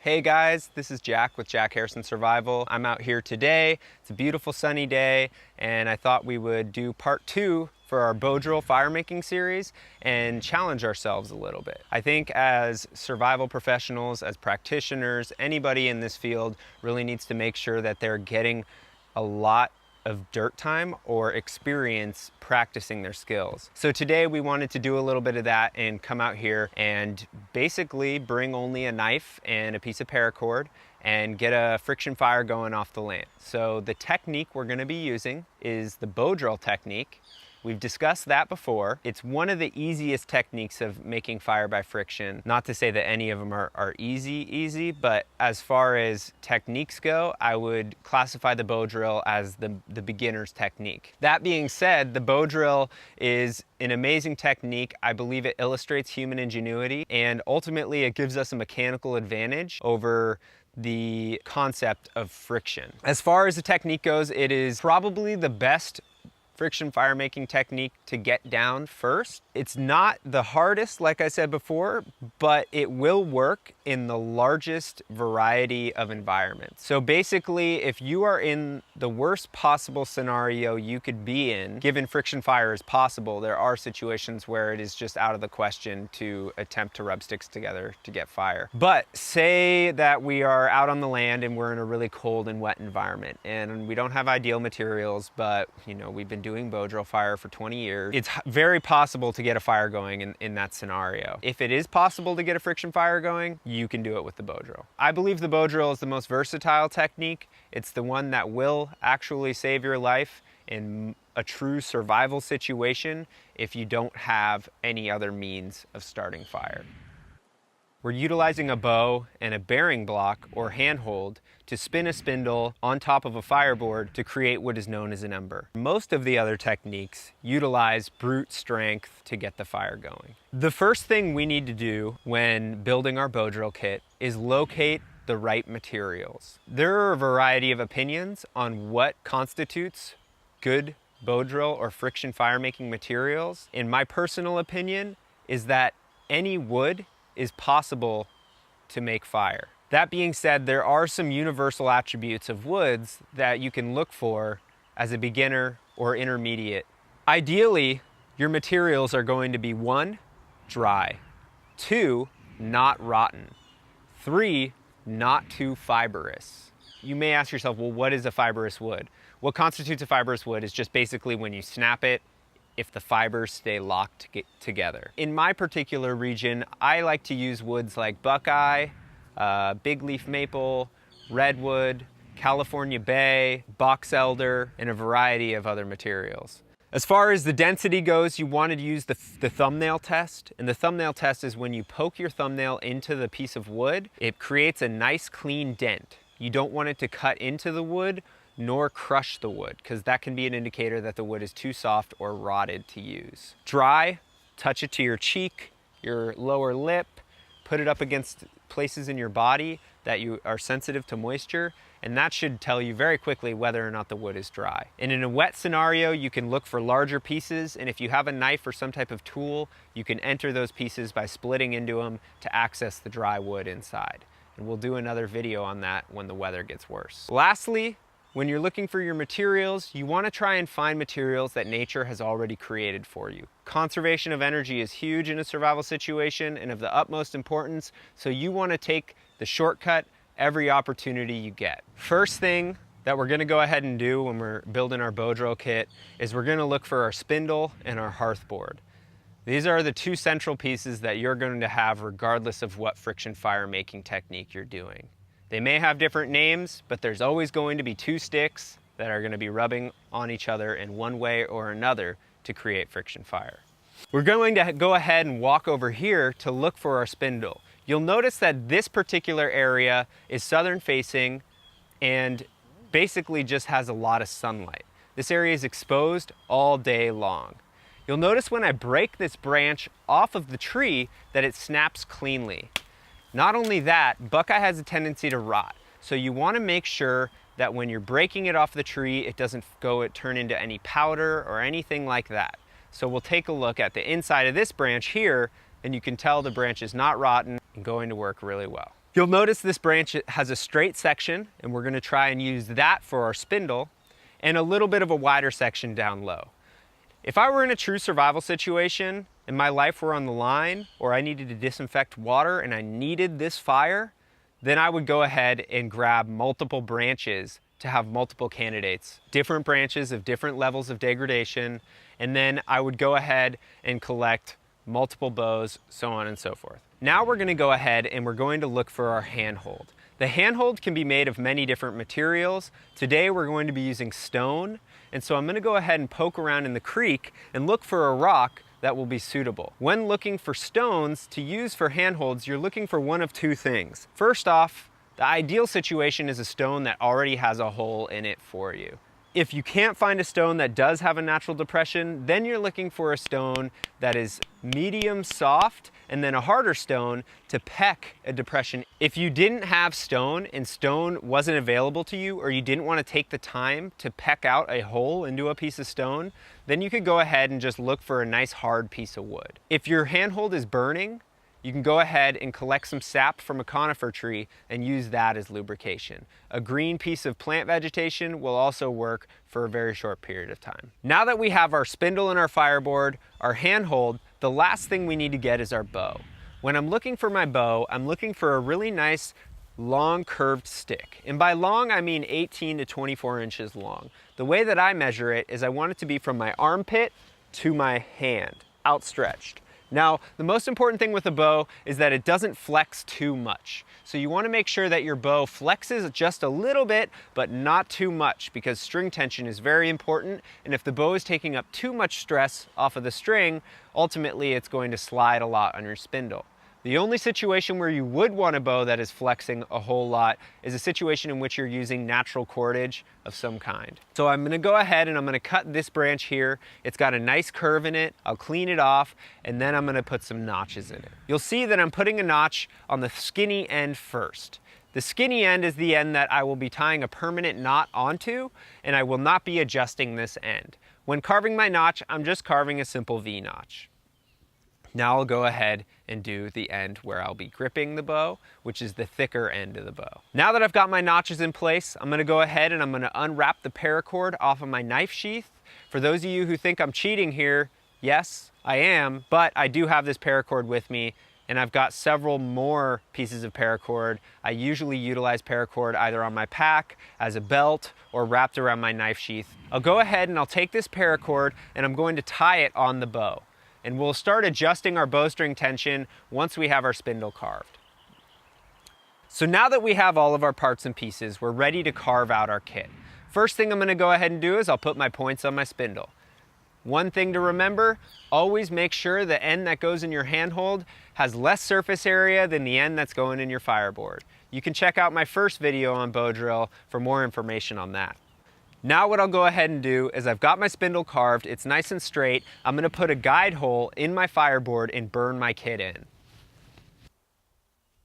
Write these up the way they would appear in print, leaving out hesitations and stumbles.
Hey guys, this is Jack with Jack Harrison Survival. I'm out here today. It's a beautiful sunny day and I thought we would do part 2 for our bow drill fire making series and challenge ourselves a little bit. I think as survival professionals, as practitioners, anybody in this field really needs to make sure that they're getting a lot of dirt time or experience practicing their skills. So today we wanted to do a little bit of that and come out here and basically bring only a knife and a piece of paracord and get a friction fire going off the land. So the technique we're going to be using is the bow drill technique. We've discussed that before. It's one of the easiest techniques of making fire by friction. Not to say that any of them are easy, but as far as techniques go, I would classify the bow drill as the beginner's technique. That being said, the bow drill is an amazing technique. I believe it illustrates human ingenuity and ultimately it gives us a mechanical advantage over the concept of friction. As far as the technique goes, it is probably the best friction fire making technique to get down first. It's not the hardest, like I said before, but it will work in the largest variety of environments. So basically, if you are in the worst possible scenario you could be in, given friction fire is possible, there are situations where it is just out of the question to attempt to rub sticks together to get fire. But say that we are out on the land and we're in a really cold and wet environment and we don't have ideal materials, but you know, we've been doing bow drill fire for 20 years. It's very possible to get a fire going in that scenario. If it is possible to get a friction fire going, you can do it with the bow drill. I believe the bow drill is the most versatile technique. It's the one that will actually save your life in a true survival situation if you don't have any other means of starting fire. We're utilizing a bow and a bearing block or handhold to spin a spindle on top of a fireboard to create what is known as an ember. Most of the other techniques utilize brute strength to get the fire going. The first thing we need to do when building our bow drill kit is locate the right materials. There are a variety of opinions on what constitutes good bow drill or friction fire making materials. In my personal opinion is that any wood is possible to make fire. That being said, there are some universal attributes of woods that you can look for as a beginner or intermediate. Ideally, your materials are going to be 1, dry, 2, not rotten, 3, not too fibrous. You may ask yourself, well, what is a fibrous wood? What constitutes a fibrous wood is just basically when you snap it, if the fibers stay locked together. In my particular region, I like to use woods like buckeye, big leaf maple, redwood, California bay, box elder, and a variety of other materials. As far as the density goes, you want to use the thumbnail test. And the thumbnail test is when you poke your thumbnail into the piece of wood, it creates a nice clean dent. You don't want it to cut into the wood nor crush the wood, because that can be an indicator that the wood is too soft or rotted to use. Dry, touch it to your cheek, your lower lip, put it up against places in your body that you are sensitive to moisture, and that should tell you very quickly whether or not the wood is dry. And in a wet scenario, you can look for larger pieces, and if you have a knife or some type of tool, you can enter those pieces by splitting into them to access the dry wood inside. And we'll do another video on that when the weather gets worse. Lastly, when you're looking for your materials, you want to try and find materials that nature has already created for you. Conservation of energy is huge in a survival situation and of the utmost importance, so you want to take the shortcut every opportunity you get. First thing that we're going to go ahead and do when we're building our bow drill kit is we're going to look for our spindle and our hearthboard. These are the two central pieces that you're going to have regardless of what friction fire making technique you're doing. They may have different names, but there's always going to be 2 sticks that are going to be rubbing on each other in one way or another to create friction fire. We're going to go ahead and walk over here to look for our spindle. You'll notice that this particular area is southern facing and basically just has a lot of sunlight. This area is exposed all day long. You'll notice when I break this branch off of the tree that it snaps cleanly. Not only that, buckeye has a tendency to rot. So you want to make sure that when you're breaking it off the tree, it doesn't turn into any powder or anything like that. So we'll take a look at the inside of this branch here, and you can tell the branch is not rotten and going to work really well. You'll notice this branch has a straight section, and we're gonna try and use that for our spindle, and a little bit of a wider section down low. If I were in a true survival situation and my life were on the line, or I needed to disinfect water and I needed this fire, then I would go ahead and grab multiple branches to have multiple candidates, different branches of different levels of degradation, and then I would go ahead and collect multiple bows, so on and so forth. Now we're going to go ahead and we're going to look for our handhold. The handhold can be made of many different materials. Today we're going to be using stone, and so I'm going to go ahead and poke around in the creek and look for a rock that will be suitable. When looking for stones to use for handholds, you're looking for one of two things. First off, the ideal situation is a stone that already has a hole in it for you. If you can't find a stone that does have a natural depression, then you're looking for a stone that is medium soft and then a harder stone to peck a depression. If you didn't have stone and stone wasn't available to you, or you didn't want to take the time to peck out a hole into a piece of stone, then you could go ahead and just look for a nice hard piece of wood. If your handhold is burning, you can go ahead and collect some sap from a conifer tree and use that as lubrication. A green piece of plant vegetation will also work for a very short period of time. Now that we have our spindle and our fireboard, our handhold, the last thing we need to get is our bow. When I'm looking for my bow, I'm looking for a really nice long curved stick. And by long, I mean 18 to 24 inches long. The way that I measure it is I want it to be from my armpit to my hand, outstretched. Now, the most important thing with a bow is that it doesn't flex too much. So you want to make sure that your bow flexes just a little bit, but not too much, because string tension is very important. And if the bow is taking up too much stress off of the string, ultimately it's going to slide a lot on your spindle. The only situation where you would want a bow that is flexing a whole lot is a situation in which you're using natural cordage of some kind. So I'm gonna go ahead and I'm gonna cut this branch here. It's got a nice curve in it. I'll clean it off, and then I'm gonna put some notches in it. You'll see that I'm putting a notch on the skinny end first. The skinny end is the end that I will be tying a permanent knot onto, and I will not be adjusting this end. When carving my notch, I'm just carving a simple V notch. Now I'll go ahead and do the end where I'll be gripping the bow, which is the thicker end of the bow. Now that I've got my notches in place, I'm gonna go ahead and I'm gonna unwrap the paracord off of my knife sheath. For those of you who think I'm cheating here, yes, I am, but I do have this paracord with me, and I've got several more pieces of paracord. I usually utilize paracord either on my pack, as a belt, or wrapped around my knife sheath. I'll go ahead and I'll take this paracord and I'm going to tie it on the bow. And we'll start adjusting our bowstring tension once we have our spindle carved. So now that we have all of our parts and pieces, we're ready to carve out our kit. First thing I'm gonna go ahead and do is I'll put my points on my spindle. One thing to remember, always make sure the end that goes in your handhold has less surface area than the end that's going in your fireboard. You can check out my first video on bow drill for more information on that. Now what I'll go ahead and do is I've got my spindle carved, it's nice and straight. I'm gonna put a guide hole in my fireboard and burn my kit in.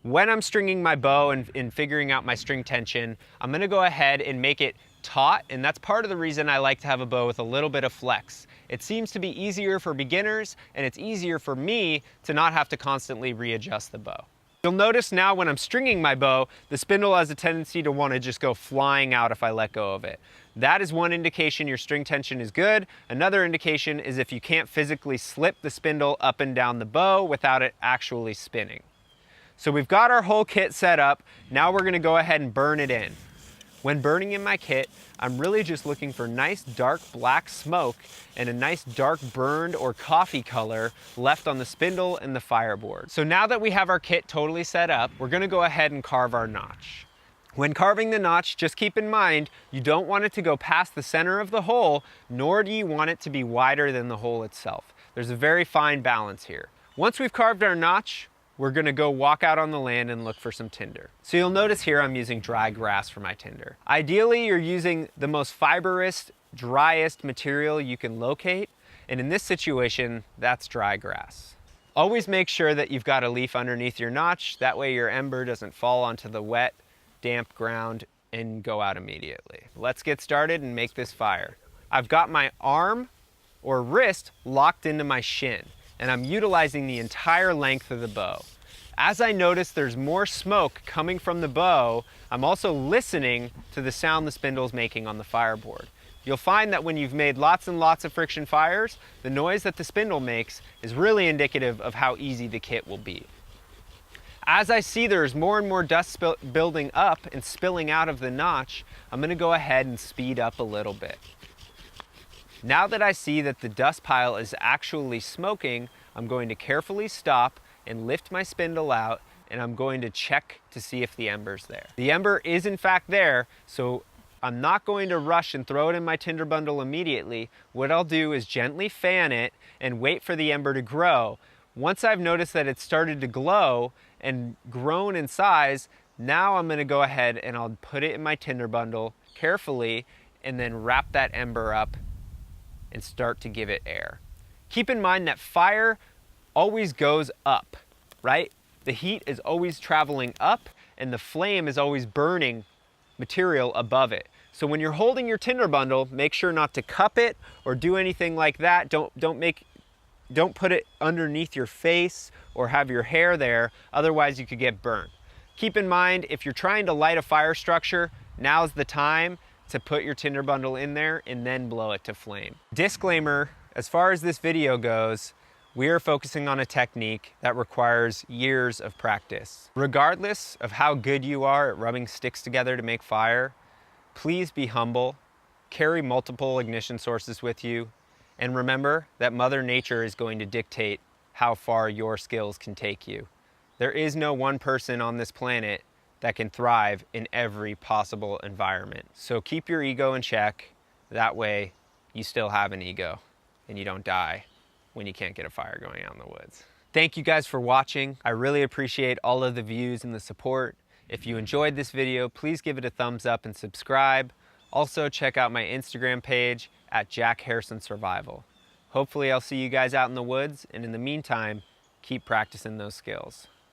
When I'm stringing my bow and figuring out my string tension, I'm gonna go ahead and make it taut, and that's part of the reason I like to have a bow with a little bit of flex. It seems to be easier for beginners, and it's easier for me to not have to constantly readjust the bow. You'll notice now when I'm stringing my bow, the spindle has a tendency to want to just go flying out if I let go of it. That is one indication your string tension is good. Another indication is if you can't physically slip the spindle up and down the bow without it actually spinning. So we've got our whole kit set up. Now we're going to go ahead and burn it in. When burning in my kit, I'm really just looking for nice dark black smoke and a nice dark burned or coffee color left on the spindle and the fireboard. So now that we have our kit totally set up, we're gonna go ahead and carve our notch. When carving the notch, just keep in mind, you don't want it to go past the center of the hole, nor do you want it to be wider than the hole itself. There's a very fine balance here. Once we've carved our notch, we're gonna go walk out on the land and look for some tinder. So you'll notice here I'm using dry grass for my tinder. Ideally, you're using the most fibrous, driest material you can locate, and in this situation, that's dry grass. Always make sure that you've got a leaf underneath your notch, that way your ember doesn't fall onto the wet, damp ground and go out immediately. Let's get started and make this fire. I've got my arm or wrist locked into my shin, and I'm utilizing the entire length of the bow. As I notice there's more smoke coming from the bow, I'm also listening to the sound the spindle is making on the fireboard. You'll find that when you've made lots and lots of friction fires, the noise that the spindle makes is really indicative of how easy the kit will be. As I see there's more and more dust building up and spilling out of the notch, I'm going to go ahead and speed up a little bit. Now that I see that the dust pile is actually smoking, I'm going to carefully stop and lift my spindle out, and I'm going to check to see if the ember's there. The ember is in fact there, so I'm not going to rush and throw it in my tinder bundle immediately. What I'll do is gently fan it and wait for the ember to grow. Once I've noticed that it's started to glow and grown in size, now I'm going to go ahead and I'll put it in my tinder bundle carefully and then wrap that ember up and start to give it air. Keep in mind that fire always goes up, right? The heat is always traveling up and the flame is always burning material above it. So when you're holding your tinder bundle, make sure not to cup it or do anything like that. Don't put it underneath your face or have your hair there, otherwise you could get burned. Keep in mind, if you're trying to light a fire structure, now's the time to put your tinder bundle in there and then blow it to flame. Disclaimer, as far as this video goes, we are focusing on a technique that requires years of practice. Regardless of how good you are at rubbing sticks together to make fire, please be humble, carry multiple ignition sources with you, and remember that Mother Nature is going to dictate how far your skills can take you. There is no one person on this planet that can thrive in every possible environment. So keep your ego in check. That way you still have an ego and you don't die when you can't get a fire going out in the woods. Thank you guys for watching. I really appreciate all of the views and the support. If you enjoyed this video, please give it a thumbs up and subscribe. Also check out my Instagram page at Jack Harrison Survival. Hopefully I'll see you guys out in the woods, and in the meantime, keep practicing those skills.